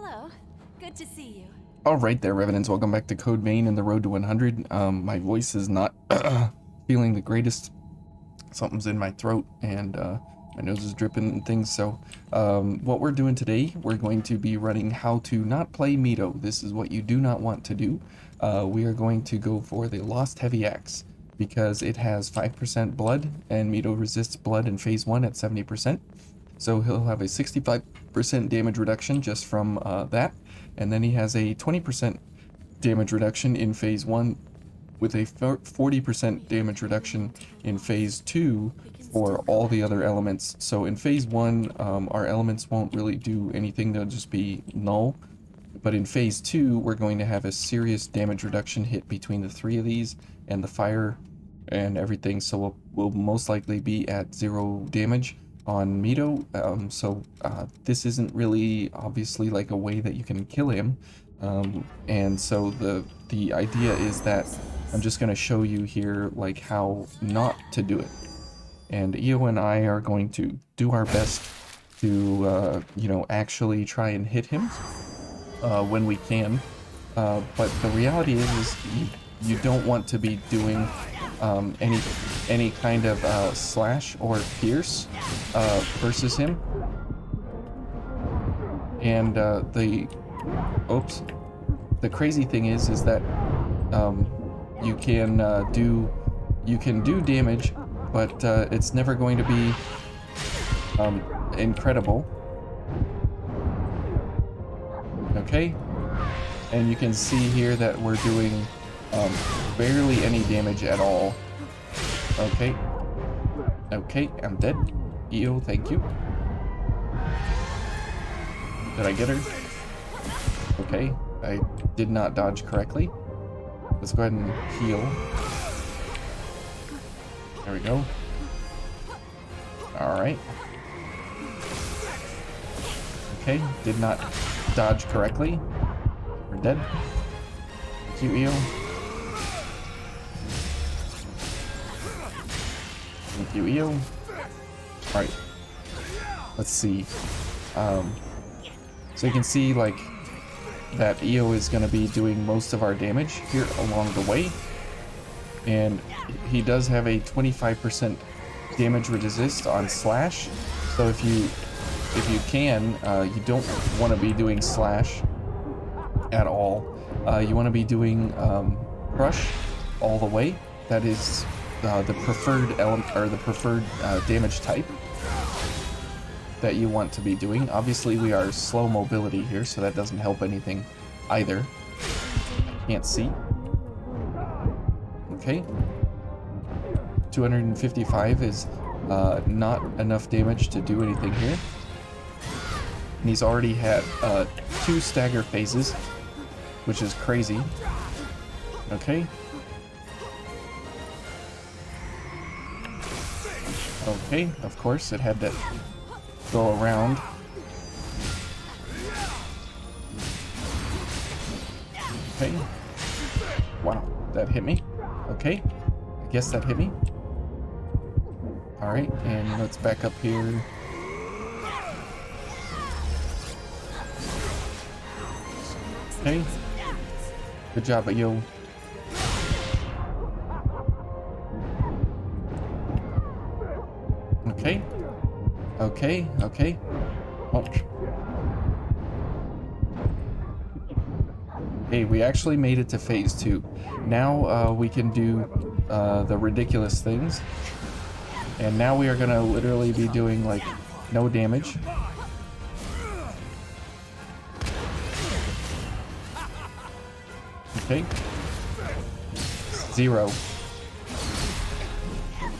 Hello. Good to see you. All right there, Revenants. Welcome back to Code Vein and the Road to 100. My voice is not feeling the greatest. Something's in my throat and my nose is dripping and things. So what we're doing today, we're going to be running how to not play Mido. This is what you do not want to do. We are going to go for the Lost Heavy Axe because it has 5% blood and Mido resists blood in phase 1 at 70%. So he'll have a 65% damage reduction just from that. And then he has a 20% damage reduction in phase 1 with a 40% damage reduction in phase 2 for all the other elements. So in phase 1, our elements won't really do anything, they'll just be null. But in phase 2, we're going to have a serious damage reduction hit between the 3 of these and the fire and everything. So we'll most likely be at 0 damage on Mido. This isn't really obviously like a way that you can kill him. And so the idea is that I'm just going to show you here like how not to do it. And Io and I are going to do our best to, actually try and hit him when we can. But the reality is you don't want to be doing any kind of slash or pierce versus him. And the crazy thing is that you can do damage, but it's never going to be incredible. Okay, and you can see here that we're doing barely any damage at all. Okay, I'm dead. Io, thank you. Did I get her? Okay, I did not dodge correctly. Let's go ahead and heal. There we go. Alright. Okay, did not dodge correctly. We're dead. Thank you, Io. Thank you, Io. Alright. Let's see. So you can see like that Io is going to be doing most of our damage here along the way. And he does have a 25% damage resist on slash. So if you can, you don't want to be doing slash at all. You want to be doing crush all the way. That is the preferred element or the preferred damage type that you want to be doing. Obviously we are slow mobility here, so that doesn't help anything either. Can't see. Okay. 255 is not enough damage to do anything here. And he's already had 2 stagger phases, which is crazy. Okay. Okay, of course, it had to go around. Okay. Wow, that hit me. Okay, I guess that hit me. Alright, and let's back up here. Okay. Good job, Io. Okay. Okay. Oh. Hey, we actually made it to phase 2. Now we can do the ridiculous things. And now we are gonna literally be doing like no damage. Okay. 0.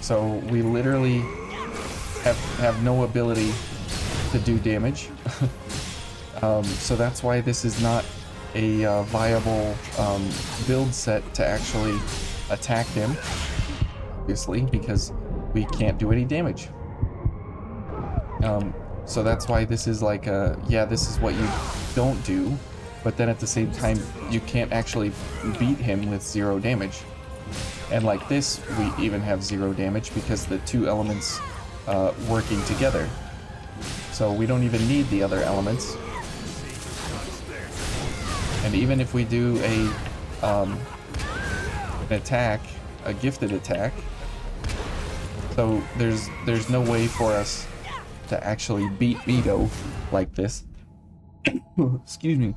So we literally have no ability to do damage. So that's why this is not a viable build set to actually attack him, obviously, because we can't do any damage. So that's why this is like this is what you don't do, but then at the same time you can't actually beat him with 0 damage. And like this, we even have 0 damage because the 2 elements working together. So we don't even need the other elements. And even if we do an attack, a gifted attack, so there's no way for us to actually beat Mido like this. Excuse me.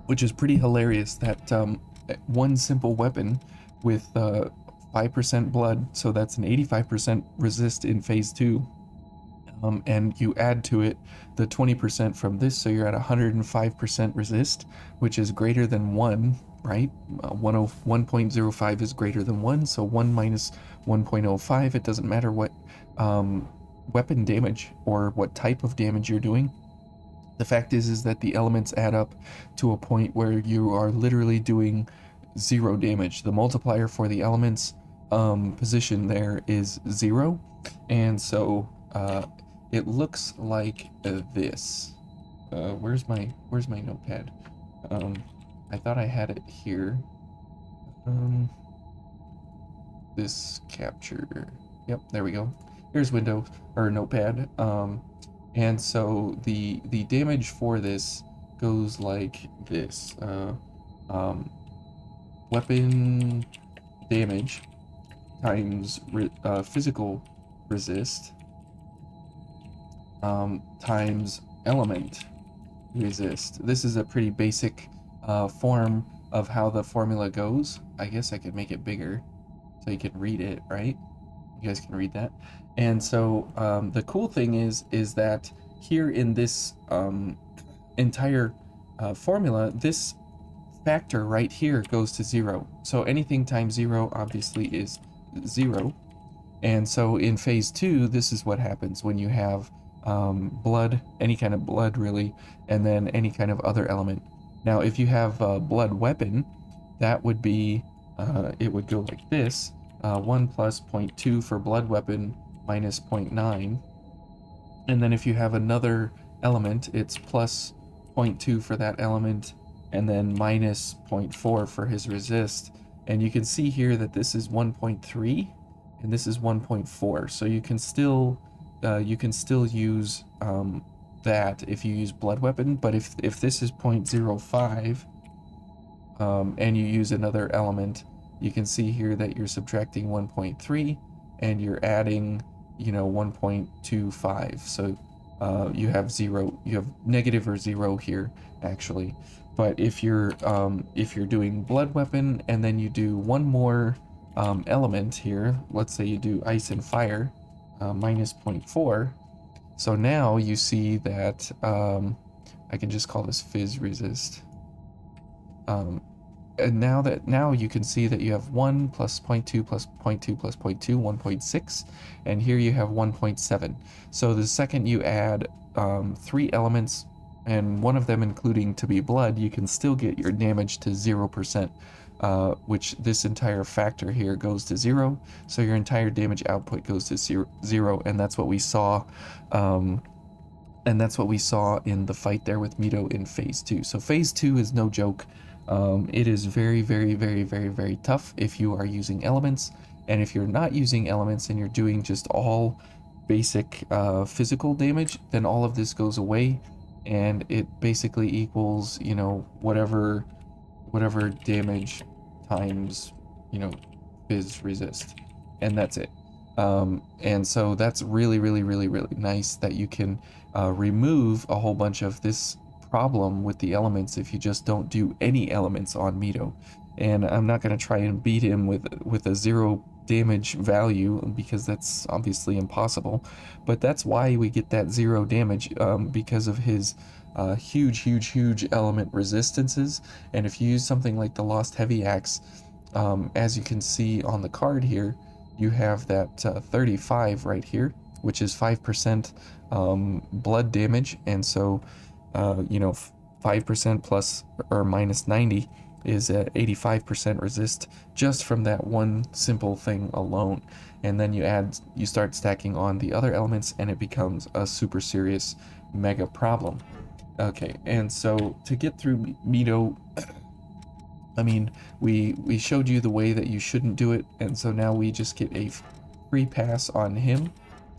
Which is pretty hilarious that one simple weapon with 5% blood, so that's an 85% resist in phase 2, and you add to it the 20% from this, so you're at 105% resist, which is greater than 1, right? 1.05 is greater than 1, so 1 minus 1.05, it doesn't matter what weapon damage or what type of damage you're doing. The fact is that the elements add up to a point where you are literally doing 0 damage. The multiplier for the elements position there is 0, and so it looks like this. Where's my notepad? I thought I had it here. This capture. Yep, there we go. Here's window or notepad. And so the damage for this goes like this. Weapon damage times physical resist times element resist. This is a pretty basic form of how the formula goes. I guess I could make it bigger so you can read it, right? You guys can read that. And so the cool thing is that here in this entire formula, this factor right here goes to 0. So anything times 0 obviously is 0. And so in phase 2, this is what happens when you have blood, any kind of blood really, and then any kind of other element. Now if you have a blood weapon, that would be, it would go like this. 1 plus 0.2 for blood weapon minus 0.9, and then if you have another element, it's plus 0.2 for that element, and then minus 0.4 for his resist. And you can see here that this is 1.3 and this is 1.4, so you can still use that if you use blood weapon. But if this is 0.05 and you use another element, you can see here that you're subtracting 1.3 and you're adding, 1.25. So you have 0, you have negative or 0 here actually. But if you're doing blood weapon and then you do one more element here, let's say you do ice and fire, minus 0.4. So now you see that I can just call this fizz resist. And now you can see that you have 1 plus 0.2 plus 0.2 plus 0.2, 1.6, and here you have 1.7. So the second you add 3 elements, and one of them including to be blood, you can still get your damage to 0%, which this entire factor here goes to 0, so your entire damage output goes to 0, and that's what we saw. And that's what we saw in the fight there with Mido in phase 2. So phase 2 is no joke. It is very, very, very, very, very tough if you are using elements, and if you're not using elements and you're doing just all basic physical damage, then all of this goes away, and it basically equals, whatever damage times, fizz resist, and that's it. And so that's really, really, really, really nice that you can remove a whole bunch of this problem with the elements if you just don't do any elements on Mido. And I'm not going to try and beat him with a 0 damage value, because that's obviously impossible, but that's why we get that 0 damage, because of his huge element resistances. And if you use something like the Lost Heavy Axe, as you can see on the card here, you have that 35 right here, which is 5% blood damage, and so 5% plus or minus 90 is 85% resist just from that one simple thing alone. And then you start stacking on the other elements, and it becomes a super serious mega problem. Okay, and so to get through Mido, I mean, we showed you the way that you shouldn't do it, and so now we just get a free pass on him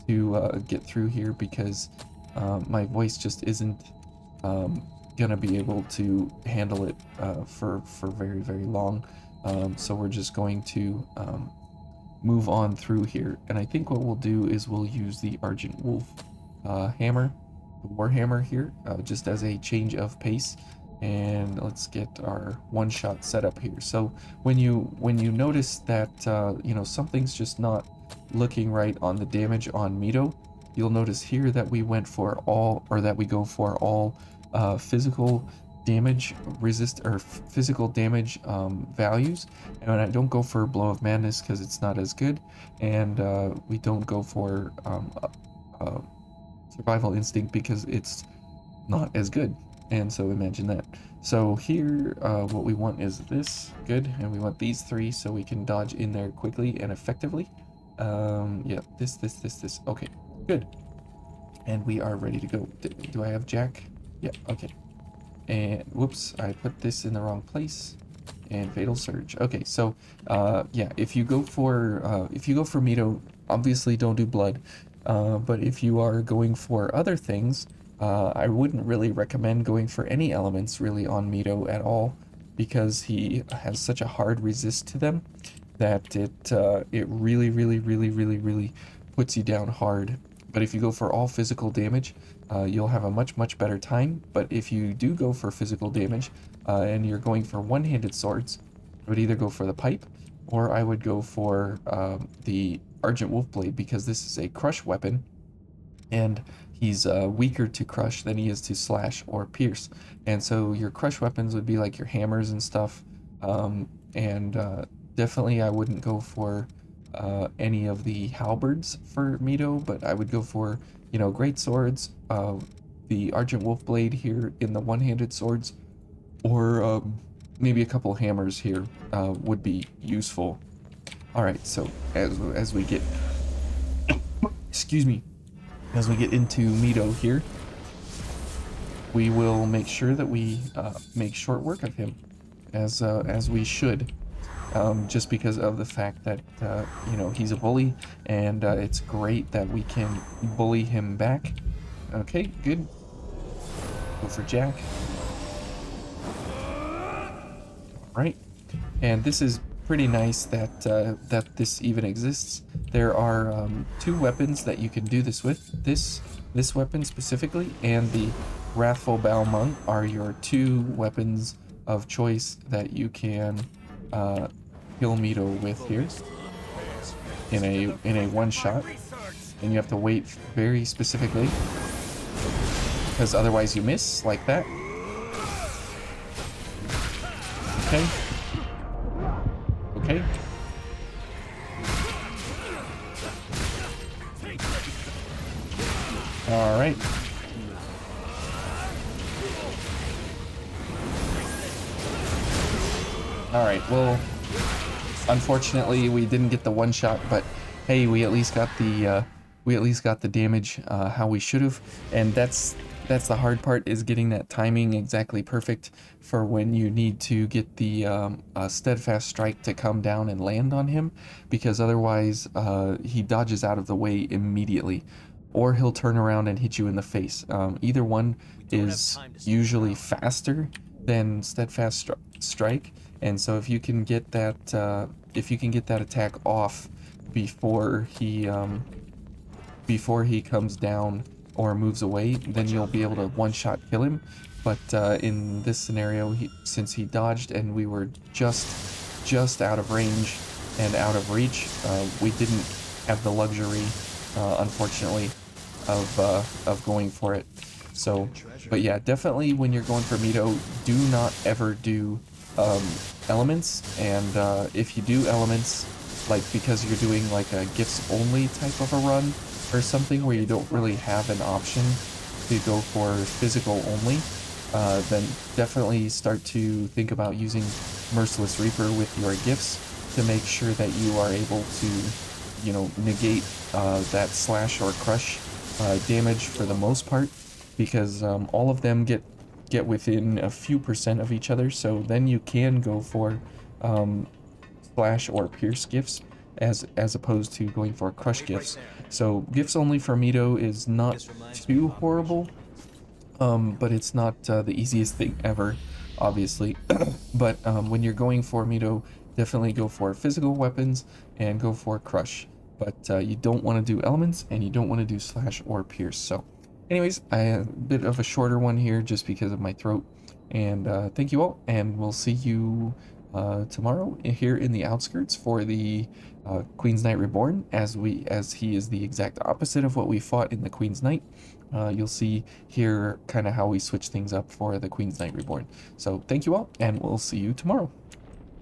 to get through here, because my voice just isn't gonna be able to handle it for very, very long. So we're just going to move on through here. And I think what we'll do is we'll use the Argent Wolf hammer, the Warhammer here, just as a change of pace. And let's get our one-shot setup here. So when you notice that you know, something's just not looking right on the damage on Mido, you'll notice here that we went for all, or that we go for all physical damage physical damage values, and I don't go for Blow of Madness because it's not as good, and we don't go for Survival Instinct because it's not as good. And so imagine that. So here what we want is this, good, and we want these three so we can dodge in there quickly and effectively. Yeah, this, okay, good. And we are ready to go. Do I have Jack? Yeah, okay. And whoops, I put this in the wrong place. And Fatal Surge. Okay, so yeah, if you go for Mido, obviously don't do blood. But if you are going for other things, I wouldn't really recommend going for any elements really on Mido at all, because he has such a hard resist to them that it really puts you down hard. But if you go for all physical damage, you'll have a much better time. But if you do go for physical damage, and you're going for one-handed swords, I would either go for the pipe, or I would go for the Argent Wolf Blade, because this is a crush weapon, and he's weaker to crush than he is to slash or pierce. And so your crush weapons would be like your hammers and stuff, and definitely I wouldn't go for any of the halberds for Mido, but I would go for, you know, great swords, the Argent Wolf Blade here in the one-handed swords, or maybe a couple hammers here would be useful. All right, so as we get, excuse me, as we get into Mido here, we will make sure that we make short work of him, as we should. Just because of the fact that, you know, he's a bully, and it's great that we can bully him back. Okay, good. Go for Jack. Right, and this is pretty nice that that this even exists. There are two weapons that you can do this with. This weapon specifically, and the Wrathful Balmung are your two weapons of choice that you can kill Mido with here in a one shot, and you have to wait very specifically, because otherwise you miss like that. Okay. Okay. All right. All right. Well, unfortunately, we didn't get the one shot, but hey, we at least got the damage how we should have, and that's the hard part, is getting that timing exactly perfect for when you need to get the steadfast strike to come down and land on him, because otherwise he dodges out of the way immediately, or he'll turn around and hit you in the face. Either one is usually faster than steadfast strike, and so if you can get that attack off before he comes down or moves away, then you'll be able to one-shot kill him. But in this scenario, since he dodged and we were just out of range and out of reach, we didn't have the luxury, unfortunately, of going for it. So, but yeah, definitely when you're going for Mido, do not ever do elements. And if you do elements, like because you're doing like a gifts only type of a run, or something where you don't really have an option to go for physical only, then definitely start to think about using Merciless Reaper with your gifts to make sure that you are able to, you know, negate that slash or crush damage for the most part, because all of them get within a few % of each other, so then you can go for slash or pierce gifts as opposed to going for crush gifts. So gifts only for Mido is not too horrible, but it's not the easiest thing ever, obviously. But when you're going for Mido, definitely go for physical weapons and go for crush. But you don't want to do elements, and you don't want to do slash or pierce. So, anyways, I have a bit of a shorter one here just because of my throat. And thank you all, and we'll see you tomorrow here in the outskirts for the Queen's Knight Reborn, as he is the exact opposite of what we fought in the Queen's Knight. You'll see here kind of how we switch things up for the Queen's Knight Reborn. So thank you all, and we'll see you tomorrow.